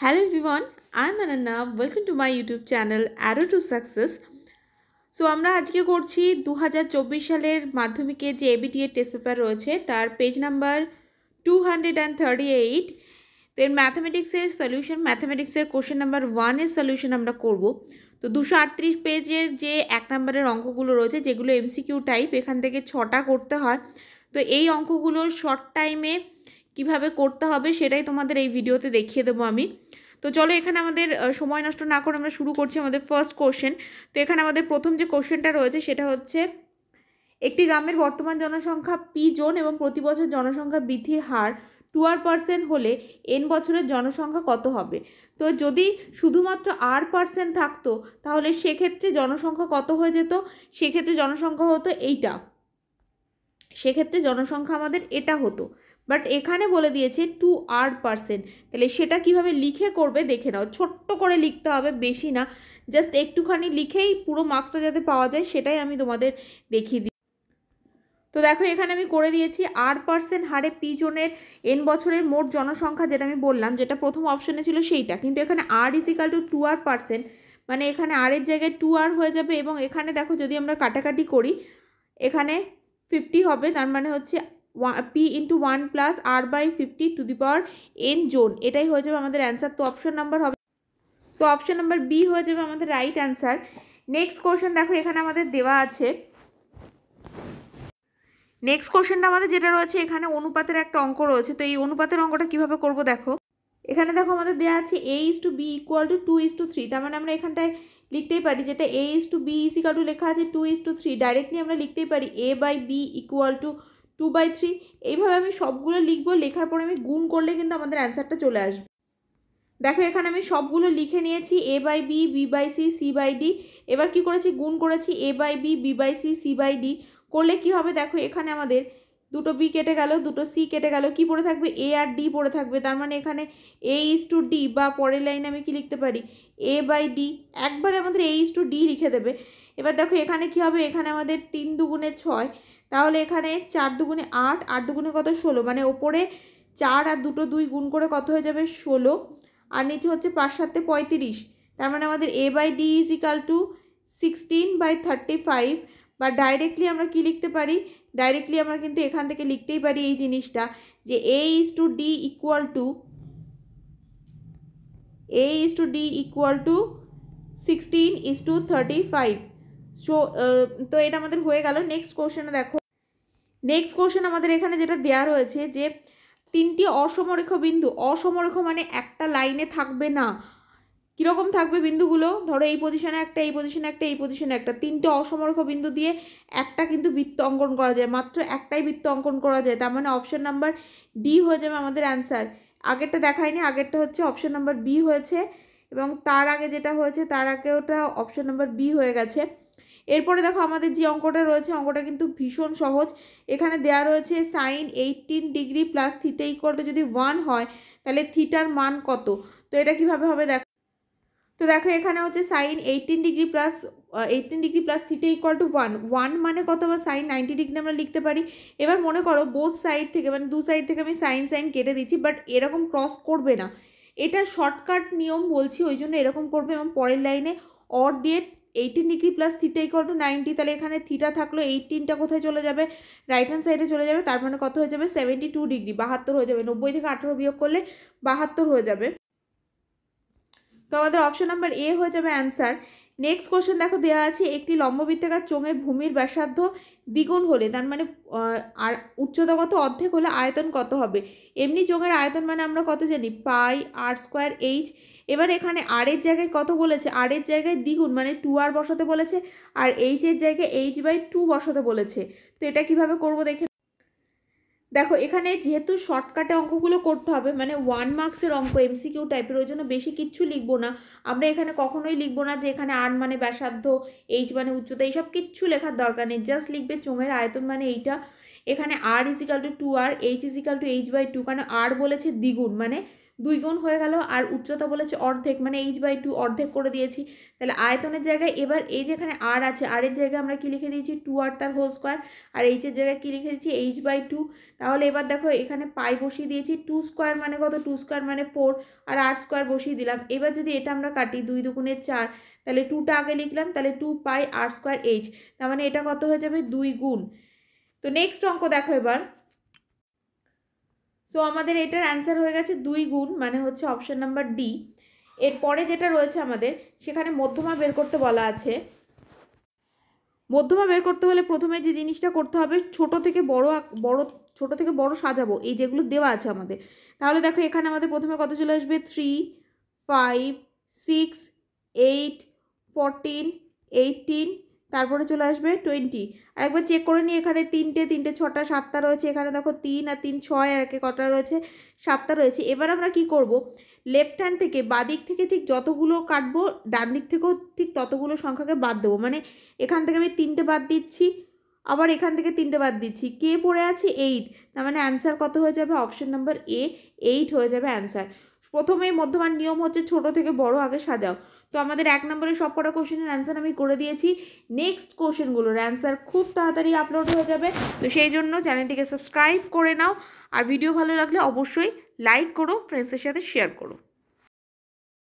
Hello everyone, I'm Ananya. Welcome to my YouTube channel Arrow to Success. So আমরা আজকে করছি 2024 সালের মাধ্যমিকে যে এবিটি এর টেস্ট পেপার রয়েছে তার পেজ নাম্বার 238। তো এর ম্যাথমেটিক্সের সলিউশন, ম্যাথমেটিক্সের কোশ্চেন নাম্বার 1 এর সলিউশন আমরা করব। তো 238 পেজের যে 1 নম্বরের অঙ্কগুলো রয়েছে যেগুলো এমসিকিউ টাইপ, এখান থেকে 6টা করতে হয়। তো এই অঙ্কগুলো শর্ট টাইমে কিভাবে করতে হবে সেটাই তোমাদের এই ভিডিওতে দেখিয়ে দেবো আমি। তো চলো এখানে আমাদের সময় নষ্ট না করে আমরা শুরু করছি আমাদের ফার্স্ট কোশ্চেন। তো এখানে আমাদের প্রথম যে কোশ্চেনটা রয়েছে সেটা হচ্ছে, একটি গ্রামের বর্তমান জনসংখ্যা পি জন এবং প্রতি বছর জনসংখ্যা বৃদ্ধির হার 2% হলে এন বছরের জনসংখ্যা কত হবে? তো যদি শুধুমাত্র R% থাকতো তাহলে সেক্ষেত্রে জনসংখ্যা কত হয়ে যেত? সেক্ষেত্রে জনসংখ্যা হতো এইটা, সেক্ষেত্রে জনসংখ্যা আমাদের এটা হতো। বাট এখানে বলে দিয়েছে 2R%, তাহলে সেটা কিভাবে লিখে করবে দেখে নাও। ছোট্ট করে লিখতে হবে, বেশি না, জাস্ট একটুখানি লিখেই পুরো মার্কসটা যাতে পাওয়া যায় সেটাই আমি তোমাদের দেখিয়ে দিই। তো দেখো এখানে আমি করে দিয়েছি R% হারে পি জনের এন বছরের মোট জনসংখ্যা, যেটা আমি বললাম, যেটা প্রথম অপশনে ছিল সেইটা, কিন্তু এখানে R=2R%, মানে এখানে আর এর জায়গায় 2R হয়ে যাবে। এবং এখানে দেখো যদি আমরা কাটাকাটি করি, এখানে 50 হবে, তার মানে হচ্ছে P into 1 plus R/50 zone, এটাই হয়ে যাবে আমাদের অ্যান্সার। তো অপশন নাম্বার হবে, সো অপশন নাম্বার বি হয়ে যাবে আমাদের রাইট অ্যান্সার। নেক্সট কোশ্চেন দেখো এখানে আমাদের দেওয়া আছে, নেক্সট কোশ্চেনটা আমাদের যেটা রয়েছে এখানে অনুপাতের একটা অঙ্ক রয়েছে। তো এই অনুপাতের অঙ্কটা কিভাবে করব দেখো, এখানে দেখো আমাদের দেওয়া আছে A:B = 2:3, তার মানে আমরা এখানটায় লিখতেই পারি যেটা A:B লেখা আছে 2:3, ডাইরেক্টলি আমরা লিখতেই পারি A/B = 2/3। এইভাবে আমি সবগুলো লিখবো, লেখার পরে আমি গুণ করলে কিন্তু আমাদের অ্যান্সারটা চলে আসবে। দেখো এখানে আমি সবগুলো লিখে নিয়েছি, A/B, B/C, C/D। এবার কি করেছি, গুণ করেছি A/B, B/C, C/D। করলে কি হবে দেখো, এখানে আমাদের দুটো বি কেটে গেল, দুটো সি কেটে গেল, কি পড়ে থাকবে, এ আর ডি পড়ে থাকবে। তার মানে এখানে A:D, বা পরের লাইনে আমি কি লিখতে পারি, A/D। একবারে আমাদের A:D লিখে দেবে। এবার দেখো এখানে কি হবে, এখানে আমাদের 3 দুগুণে 6, তাহলে এখানে 4 দুগুণে 8, 8 দুগুণে কত, 16, মানে ওপরে 4 আর দুটো 2 গুণ করে কত হয়ে যাবে, 16, আর নিচে হচ্ছে 5 7 35। তার মানে আমাদের A/D = 16/35। বা ডাইরেক্টলি আমরা কি লিখতে পারি, ডাইরেক্টলি আমরা কিন্তু এখান থেকে লিখতেই পারি এই জিনিসটা, যে A:D = 16:35। সো তো এটা আমাদের হয়ে গেল। নেক্সট কোশ্চেনে দেখো, নেক্সট কোশ্চেন আমাদের এখানে যেটা দেওয়া রয়েছে যে 3টি অসমরেখ বিন্দু, অসমরেখ মানে একটা লাইনে থাকবে না, কীরকম থাকবে বিন্দুগুলো, ধরো এই পজিশনে একটা, এই পজিশনে একটা, এই পজিশনে একটা, 3টে অসমরেখ বিন্দু দিয়ে একটা কিন্তু বৃত্ত অঙ্কন করা যায়, মাত্র একটাই বৃত্ত অঙ্কন করা যায়। তার মানে অপশন নাম্বার ডি হয়ে যাবে আমাদের অ্যান্সার। আগেরটা দেখায়নি, আগেরটা হচ্ছে অপশন নাম্বার বি হয়েছে, এবং তার আগে যেটা হয়েছে তার আগে ওটা অপশন নাম্বার বি হয়ে গেছে। এরপরে দেখো আমাদের যে অঙ্কটা রয়েছে, অঙ্কটা কিন্তু ভীষণ সহজ। এখানে দেওয়া রয়েছে sin 18° + θ = যদি 1 হয় তাহলে থিটার মান কত? তো এটা কিভাবে হবে দেখো, তো দেখো এখানে হচ্ছে sin 18° + θ = 1, 1 মানে কত, বা sin 90° আমরা লিখতে পারি। এবার মনে করো বোথ সাইড থেকে, মানে দু সাইড থেকে আমি সাইন কেটে দিচ্ছি, বাট এরকম ক্রস করবে না, এটা শর্টকাট নিয়ম বলছি, ওই জন্য এরকম করবে। এবং পরের লাইনে অর দিয়ে 18° + θ = 90, তাহলে এখানে থিটা থাকলো, 18টা কোথায় চলে যাবে, রাইট হ্যান্ড সাইডে চলে যাবে, তার মানে কত হয়ে যাবে, 72°, 72 হয়ে যাবে। 90 থেকে 18 বিয়োগ করলে 72 হয়ে যাবে। তো আমাদের অপশন নাম্বার এ হয়ে যাবে অ্যান্সার। নেক্সট কোশ্চেন দেখো দেওয়া আছে, একটি লম্ববৃত্তাকার চোঙের ভূমির ব্যাসার্ধ দ্বিগুণ হলে, তার মানে আর উচ্চতা কত, অর্ধেক হলে আয়তন কত হবে? এমনি চোঙের আয়তন মানে আমরা কত জানি, πr²h। এবার এখানে আর এর জায়গায় কত বলেছে, আর এর জায়গায় দ্বিগুণ মানে 2r বসাতে বলেছে, আর এইচ এর জায়গায় h/2 বসাতে বলেছে। তো এটা কিভাবে করবো দেখে দেখো, এখানে যেহেতু শর্টকাটে অঙ্কগুলো করতে হবে, মানে 1 মার্কসের অঙ্ক, এমসিকিউ টাইপের, ওই জন্য বেশি কিচ্ছু লিখবো না আমরা এখানে, কখনোই লিখবো না যে এখানে আর মানে ব্যাসার্ধ, এইচ মানে উচ্চতা, এইসব কিচ্ছু লেখার দরকার নেই। জাস্ট লিখবে চোঙের আয়তন মানে এইটা, এখানে R = 2r, h = h/2, কারণ আর বলেছে দ্বিগুণ, মানে 2 গুণ হয়ে গেল। আর উচ্চতা বলেছে অর্ধেক, মানে h/2 অর্ধেক করে দিয়েছি। তাহলে আয়তনের জায়গায় এবার এই যেখানে r আছে, r এর জায়গায় আমরা কি লিখে দিয়েছি 2r তার হোল স্কোয়ার, আর h এর জায়গায় কি লিখে দিয়েছি h/2। তাহলে এবার দেখো এখানে পাই বসিয়ে দিয়েছি, 2 স্কোয়ার মানে কত, 2 স্কোয়ার মানে 4, আর r স্কোয়ার বসিয়ে দিলাম। এবার যদি এটা আমরা কাটি 2 দুগুণে 4, তাহলে 2টা আগে লিখলাম, তাহলে 2 পাই r স্কোয়ার h, তার মানে এটা কত হয়ে যাবে 2 গুণ। তো নেক্সট অঙ্ক দেখো এবার। সো আমাদের এটার অ্যান্সার হয়ে গেছে 2 গুণ, মানে হচ্ছে অপশন নাম্বার ডি। এরপরে যেটা রয়েছে আমাদের, সেখানে মধ্যমা বের করতে বলা আছে। মধ্যমা বের করতে হলে প্রথমে যে জিনিসটা করতে হবে, ছোট থেকে বড় সাজাবো এই যেগুলো দেওয়া আছে আমাদের। তাহলে দেখো এখানে আমাদের প্রথমে কত চলে আসবে 3, 5, 6, 8, 14, 18, তারপরে চলে আসবে 20। আর একবার চেক করে নিই, এখানে 3টে 6টা 7টা রয়েছে, এখানে দেখো 3 আর 3 6, আর একে কটা রয়েছে 7টা রয়েছে। এবার আমরা কি করব, লেফট হ্যান্ড থেকে বাদিক থেকে ঠিক যতগুলো কাটবো, ডান দিক থেকেও ঠিক ততগুলো সংখ্যাকে বাদ দেবো। মানে এখান থেকে আমি 3টে বাদ দিচ্ছি, আবার এখান থেকে 3টে বাদ দিচ্ছি, কে পড়ে আছে 8, তার মানে অ্যান্সার কত হয়ে যাবে অপশন নাম্বার এ 8 হয়ে যাবে অ্যান্সার। প্রথমেই মধ্যমান নিয়ম হচ্ছে ছোট থেকে বড় আগে সাজাও। তো আমাদের 1 নম্বরের সব কটা কোশ্চেনের অ্যান্সার আমি করে দিয়েছি। নেক্সট কোশ্চেনগুলোর অ্যান্সার খুব তাড়াতাড়ি আপলোড হয়ে যাবে, তো সেই জন্য চ্যানেলটিকে সাবস্ক্রাইব করে নাও। আর ভিডিও ভালো লাগলে অবশ্যই লাইক করো, ফ্রেন্ডসের সাথে শেয়ার করো।